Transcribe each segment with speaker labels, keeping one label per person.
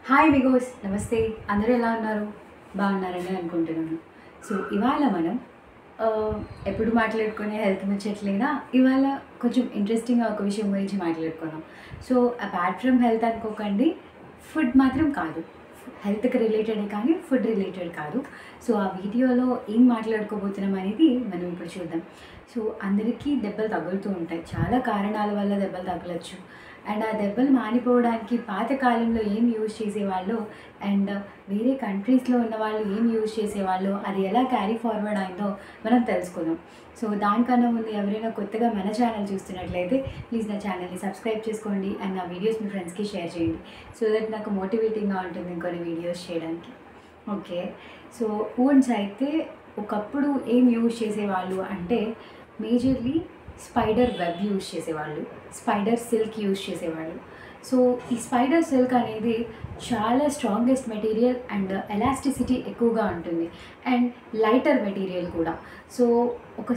Speaker 1: Hi బిగోస్ నమస్తే. అందరూ ఎలా ఉన్నారు? బాగున్నారని అనుకుంటున్నాను. సో ఇవాళ మనం ఎప్పుడు మాట్లాడుకునే హెల్త్ ముచ్చట్లేనా, ఇవాళ కొంచెం ఇంట్రెస్టింగ్గా ఒక విషయం గురించి మాట్లాడుకుందాం. సో అపార్ట్ ఫ్రమ్ హెల్త్ అనుకోకండి, ఫుడ్ మాత్రం కాదు. హెల్త్కి రిలేటెడ్ కానీ ఫుడ్ రిలేటెడ్ కాదు. సో ఆ వీడియోలో ఏం మాట్లాడుకోబోతున్నాం అనేది మనం ఇప్పుడు చూద్దాం. సో అందరికీ దెబ్బలు తగులుతూ ఉంటాయి, చాలా కారణాల వల్ల దెబ్బలు తగలచ్చు. అండ్ ఆ దెబ్బలు మానిపోవడానికి పాత కాలంలో ఏం యూజ్ చేసేవాళ్ళు అండ్ వేరే కంట్రీస్లో ఉన్న వాళ్ళు ఏం యూజ్ చేసేవాళ్ళు, అది ఎలా క్యారీ ఫార్వర్డ్ అయిందో మనం తెలుసుకుందాం. సో దానికన్నా ముందు ఎవరైనా కొత్తగా మన ఛానల్ చూస్తున్నట్లయితే ప్లీజ్ నా ఛానల్ని సబ్స్క్రైబ్ చేసుకోండి అండ్ నా వీడియోస్ మీ ఫ్రెండ్స్కి షేర్ చేయండి. సో దట్ నాకు మోటివేటింగ్గా ఉంటుంది ఇంకొన్ని వీడియోస్ చేయడానికి. ఓకే, సో ఊన్స్ అయితే ఒకప్పుడు ఏం యూజ్ చేసేవాళ్ళు అంటే మేజర్లీ స్పైడర్ వెబ్ యూజ్ చేసేవాళ్ళు, స్పైడర్ సిల్క్ యూజ్ చేసేవాళ్ళు. సో ఈ స్పైడర్ సిల్క్ అనేది చాలా స్ట్రాంగెస్ట్ మెటీరియల్ అండ్ ఎలాస్టిసిటీ ఎక్కువగా ఉంటుంది అండ్ లైటర్ మెటీరియల్ కూడా. సో ఒక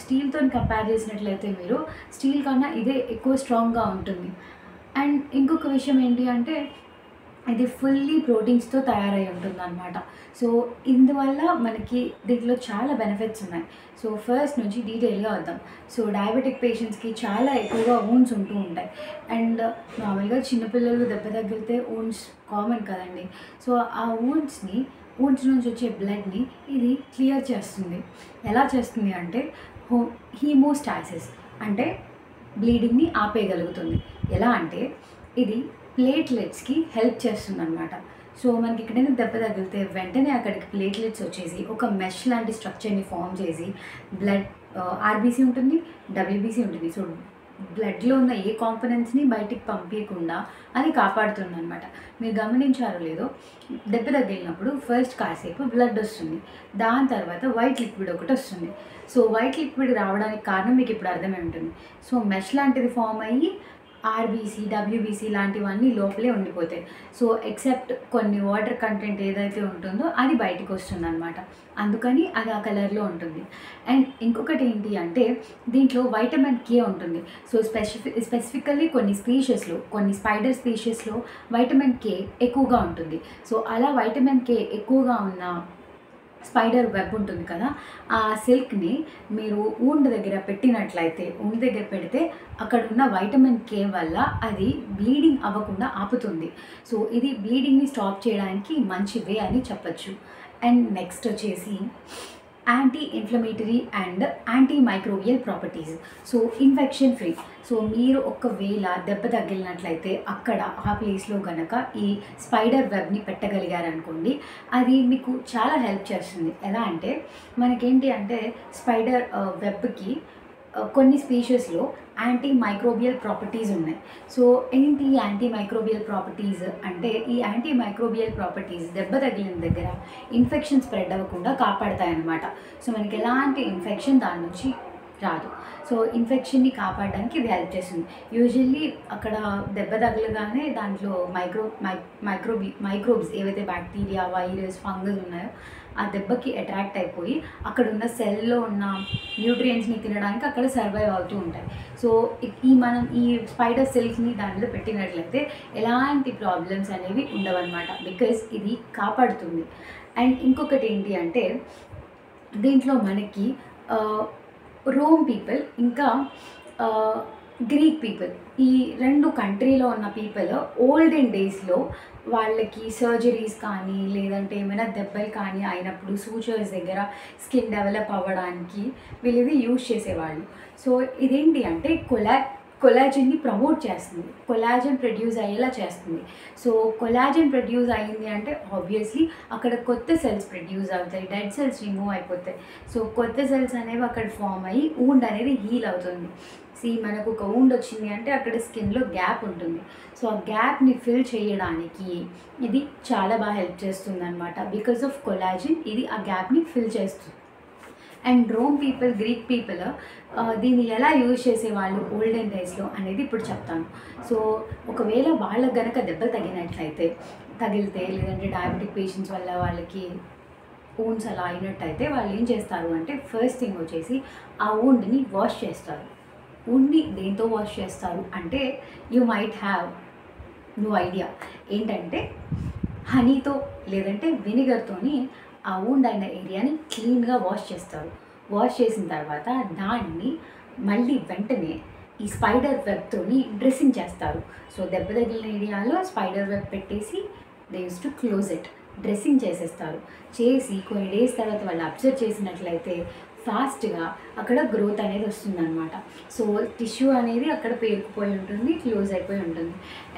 Speaker 1: స్టీల్తో కంపేర్ చేసినట్లయితే మీరు స్టీల్ కన్నా ఇదే ఎక్కువ స్ట్రాంగ్గా ఉంటుంది. అండ్ ఇంకొక విషయం ఏంటి అంటే ఇది ఫుల్లీ ప్రోటీన్స్తో తయారై ఉంటుంది అనమాట. సో ఇందువల్ల మనకి దీంట్లో చాలా బెనిఫిట్స్ ఉన్నాయి. సో ఫస్ట్ నుంచి డీటెయిల్గా వద్దాం. సో డయాబెటిక్ పేషెంట్స్కి చాలా ఎక్కువగా ఊన్స్ ఉంటూ ఉంటాయి అండ్ నార్మల్గా చిన్నపిల్లలు దెబ్బ తగిలితే ఊన్స్ కామన్ కదండి. సో ఆ ఊన్స్ నుంచి వచ్చే బ్లడ్ని ఇది క్లియర్ చేస్తుంది. ఎలా చేస్తుంది అంటే హీమోస్టాసిస్ అంటే బ్లీడింగ్ని ఆపేయగలుగుతుంది. ఎలా అంటే ఇది ప్లేట్లెట్స్కి హెల్ప్ చేస్తుంది అనమాట. సో మనకి ఎక్కడైనా దెబ్బ తగిలితే వెంటనే అక్కడికి ప్లేట్లెట్స్ వచ్చేసి ఒక మెష్ లాంటి స్ట్రక్చర్ని ఫామ్ చేసి బ్లడ్ ఆర్బీసీ ఉంటుంది, డబ్ల్యూబీసీ ఉంటుంది. సో బ్లడ్లో ఉన్న ఏ కాంపోనెంట్స్ని బయటికి పంపించకుండా అది కాపాడుతుంది అనమాట. మీరు గమనించారో లేదో, దెబ్బ తగిలినప్పుడు ఫస్ట్ కాసేపు బ్లడ్ వస్తుంది, దాని తర్వాత వైట్ లిక్విడ్ ఒకటి వస్తుంది. సో వైట్ లిక్విడ్ రావడానికి కారణం మీకు ఇప్పుడు అర్థమై ఉంటుంది. సో మెష్ లాంటిది ఫామ్ అయ్యి ఆర్బీసీ, డబ్ల్యూబీసీ లాంటివన్నీ లోపలే ఉండిపోతాయి. సో ఎక్సెప్ట్ కొన్ని వాటర్ కంటెంట్ ఏదైతే ఉంటుందో అది బయటకు వస్తుంది అనమాట. అందుకని అది ఆ కలర్లో ఉంటుంది. అండ్ ఇంకొకటి ఏంటి అంటే దీంట్లో వైటమిన్ కే ఉంటుంది. సో స్పెసిఫికల్లీ కొన్ని స్పైడర్ స్పీషీస్లో వైటమిన్ కే ఎక్కువగా ఉంటుంది. సో అలా వైటమిన్ కే ఎక్కువగా ఉన్న స్పైడర్ వెబ్ ఉంటుంది కదా, ఆ సిల్క్ని మీరు ఊండ్ దగ్గర పెడితే అక్కడ ఉన్న వైటమిన్ కే వల్ల అది బ్లీడింగ్ అవ్వకుండా ఆపుతుంది. సో ఇది బ్లీడింగ్ని స్టాప్ చేయడానికి మంచి వే అని చెప్పచ్చు. అండ్ నెక్స్ట్ వచ్చేసి anti inflammatory and anti microbial properties. So infection free. So మీరు ఒకవేళ దెబ్బ తగిలినట్లయితే అక్కడ ఆ ప్లేస్లో కనుక ఈ స్పైడర్ వెబ్ని పెట్టగలిగారనుకోండి, అది మీకు చాలా హెల్ప్ చేస్తుంది. ఎలా అంటే మనకేంటి అంటే స్పైడర్ వెబ్కి కొన్ని స్పీషీస్లో యాంటీ మైక్రోబియల్ ప్రాపర్టీస్ ఉన్నాయి. సో ఏంటి యాంటీ మైక్రోబియల్ ప్రాపర్టీస్ అంటే ఈ యాంటీ మైక్రోబియల్ ప్రాపర్టీస్ దెబ్బ తగిలిన దగ్గర ఇన్ఫెక్షన్ స్ప్రెడ్ అవ్వకుండా కాపాడతాయన్నమాట. సో మనకి ఎలాంటి ఇన్ఫెక్షన్ దాని నుంచి రాదు. సో ఇన్ఫెక్షన్ని కాపాడడానికి ఇది హెల్ప్ చేస్తుంది. యూజువల్లీ అక్కడ దెబ్బ తగలగానే దాంట్లో మైక్రోబ్స్ ఏవైతే బ్యాక్టీరియా, వైరస్, ఫంగస్ ఉన్నాయో ఆ దెబ్బకి అట్రాక్ట్ అయిపోయి అక్కడ ఉన్న సెల్లో ఉన్న న్యూట్రియంట్స్ని తినడానికి అక్కడ సర్వైవ్ అవుతూ ఉంటాయి. సో మనం ఈ స్పైడర్ సిల్క్ని దాంట్లో పెట్టినట్లయితే ఎలాంటి ప్రాబ్లమ్స్ అనేవి ఉండవన్నమాట, బికాజ్ ఇది కాపాడుతుంది. అండ్ ఇంకొకటి ఏంటి అంటే దీంట్లో మనకి రోమ్ పీపుల్ ఇంకా గ్రీక్ పీపుల్, ఈ రెండు కంట్రీలో ఉన్న పీపుల్ ఓల్డెన్ డేస్లో వాళ్ళకి సర్జరీస్ కానీ లేదంటే ఏమైనా దెబ్బలు కానీ అయినప్పుడు సూచర్స్ దగ్గర స్కిన్ డెవలప్ అవ్వడానికి వీళ్ళు ఇది యూజ్ చేసేవాళ్ళు. సో ఇదేంటి అంటే కొలాజన్ని ప్రమోట్ చేస్తుంది, కొలాజన్ ప్రొడ్యూస్ అయ్యేలా చేస్తుంది. సో కొలాజన్ ప్రొడ్యూస్ అయ్యింది అంటే ఆబ్వియస్లీ అక్కడ కొత్త సెల్స్ ప్రొడ్యూస్ అవుతాయి, డెడ్ సెల్స్ రిమూవ్ అయిపోతాయి. సో కొత్త సెల్స్ అనేవి అక్కడ ఫామ్ అయ్యి ఊండ్ అనేది హీల్ అవుతుంది. మనకు ఒక ఊండ్ వచ్చింది అంటే అక్కడ స్కిన్లో గ్యాప్ ఉంటుంది. సో ఆ గ్యాప్ని ఫిల్ చేయడానికి ఇది చాలా బాగా హెల్ప్ చేస్తుంది అనమాట. బికాస్ ఆఫ్ కొలాజిన్ ఇది ఆ గ్యాప్ని ఫిల్ చేస్తుంది. And Rome people, Greek people దీన్ని ఎలా యూజ్ చేసేవాళ్ళు ఓల్డెన్ డేస్లో అనేది ఇప్పుడు చెప్తాను. సో ఒకవేళ వాళ్ళకి గనక దెబ్బ తగిలితే లేదంటే డయాబెటిక్ పేషెంట్స్ వల్ల వాళ్ళకి ఊండ్స్ అలా అయినట్టయితే వాళ్ళు ఏం చేస్తారు అంటే ఫస్ట్ థింగ్ వచ్చేసి ఆ ఊండ్ని వాష్ చేస్తారు. ఊండ్ని దేంతో వాష్ చేస్తారు అంటే you might have no idea. ఏంటంటే హనీతో లేదంటే వెనిగర్‌తోని ఆ వూండ్ అయిన ఏరియాని క్లీన్‌గా వాష్ చేస్తారు. వాష్ చేసిన తర్వాత దాన్ని మళ్ళీ వెంటనే ఈ స్పైడర్ వెబ్‌తోని డ్రెస్సింగ్ చేస్తారు. సో దెబ్బ తగిలిన ఏరియాలో స్పైడర్ వెబ్ పెట్టేసి they used to close it. Dressing చేసేస్తారు. చేసి కొన్ని డేస్ తర్వాత వాళ్ళు అబ్జర్వ్ చేసినట్లయితే ఫాస్ట్‌గా అక్కడ గ్రోత్ అనేది వస్తుందనమాట. సో టిష్యూ అనేది అక్కడ పేరుకుపోయి ఉంటుంది, క్లోజ్ అయిపోయి ఉంటుంది.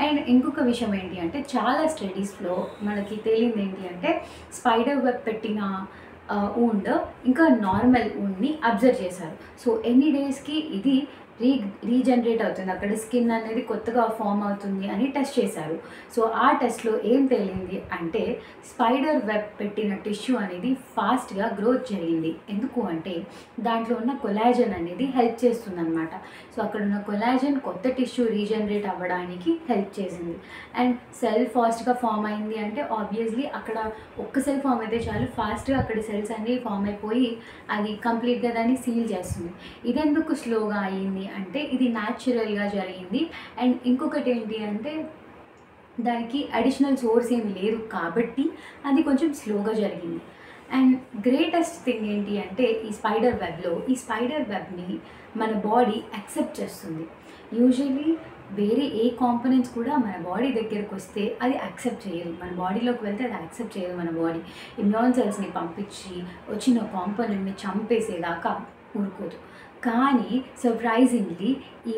Speaker 1: అండ్ ఇంకొక విషయం ఏంటి అంటే చాలా స్టడీస్‌లో మనకి తేలింది ఏంటి అంటే స్పైడర్ వెబ్ పెట్టిన వూండ్ ఇంకా నార్మల్ వూండ్‌ని అబ్జర్వ్ చేశారు. సో ఎన్ని డేస్‌కి ఇది రీజనరేట్ అవుతుంది, అక్కడ స్కిన్ అనేది కొత్తగా ఫామ్ అవుతుంది అని టెస్ట్ చేశారు. సో ఆ టెస్ట్‌లో ఏం తేలింది అంటే స్పైడర్ వెబ్ పెట్టిన టిష్యూ అనేది ఫాస్ట్‌గా గ్రోత్ జరిగింది. ఎందుకు అంటే దాంట్లో ఉన్న కొలాజన్ అనేది హెల్ప్ చేస్తుందనమాట. సో అక్కడ ఉన్న కొలాజన్ కొత్త టిష్యూ రీజనరేట్ అవ్వడానికి హెల్ప్ చేసింది. అండ్ సెల్ ఫాస్ట్‌గా ఫామ్ అయింది అంటే ఆబ్వియస్లీ అక్కడ ఒక్క సెల్ ఫామ్ అయితే చాలు, ఫాస్ట్‌గా అక్కడ సెల్స్ అన్నీ ఫామ్ అయిపోయి అది కంప్లీట్‌గా దాన్ని సీల్ చేస్తుంది. ఇదెందుకు స్లోగా అయ్యింది అంటే ఇది న్యాచురల్‌గా జరిగింది. అండ్ ఇంకొకటి ఏంటి అంటే దానికి అడిషనల్ సోర్స్ ఏమి లేదు కాబట్టి అది కొంచెం స్లోగా జరిగింది. అండ్ గ్రేటెస్ట్ థింగ్ ఏంటి అంటే ఈ స్పైడర్ వెబ్‌ని మన బాడీ యాక్సెప్ట్ చేస్తుంది. యూజువల్లీ వేరే ఏ కాంపోనెంట్స్ కూడా మన బాడీ దగ్గరికి వస్తే అది యాక్సెప్ట్ చేయదు. మన బాడీలోకి వెళ్తే అది యాక్సెప్ట్ చేయదు మన బాడీ. ఇమ్యూన్ సెల్స్‌ని పంపించి వచ్చిన కాంపోనెంట్‌ని చంపేసేదాకా ఊరుకోదు. కానీ సర్ప్రైజింగ్‌లీ ఈ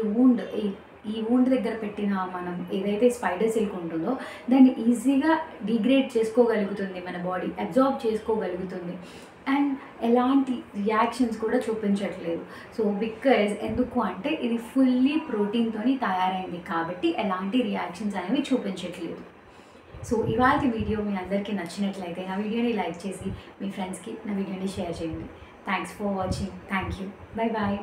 Speaker 1: వూండ్ దగ్గర పెట్టిన మనం ఏదైతే స్పైడర్ సిల్క్ ఉంటుందో దాన్ని ఈజీగా డిగ్రేడ్ చేసుకోగలుగుతుంది మన బాడీ, అబ్జార్బ్ చేసుకోగలుగుతుంది. అండ్ ఎలాంటి రియాక్షన్స్ కూడా చూపించట్లేదు. సో బికాజ్ ఎందుకు అంటే ఇది ఫుల్లీ ప్రోటీన్‌తోని తయారైంది కాబట్టి ఎలాంటి రియాక్షన్స్ అనేవి చూపించట్లేదు. సో ఇవాల్టి వీడియో మీ అందరికీ నచ్చినట్లయితే నా వీడియోని లైక్ చేసి మీ ఫ్రెండ్స్‌కి నా వీడియోని షేర్ చేయండి. Thanks for watching. Thank you. Bye bye.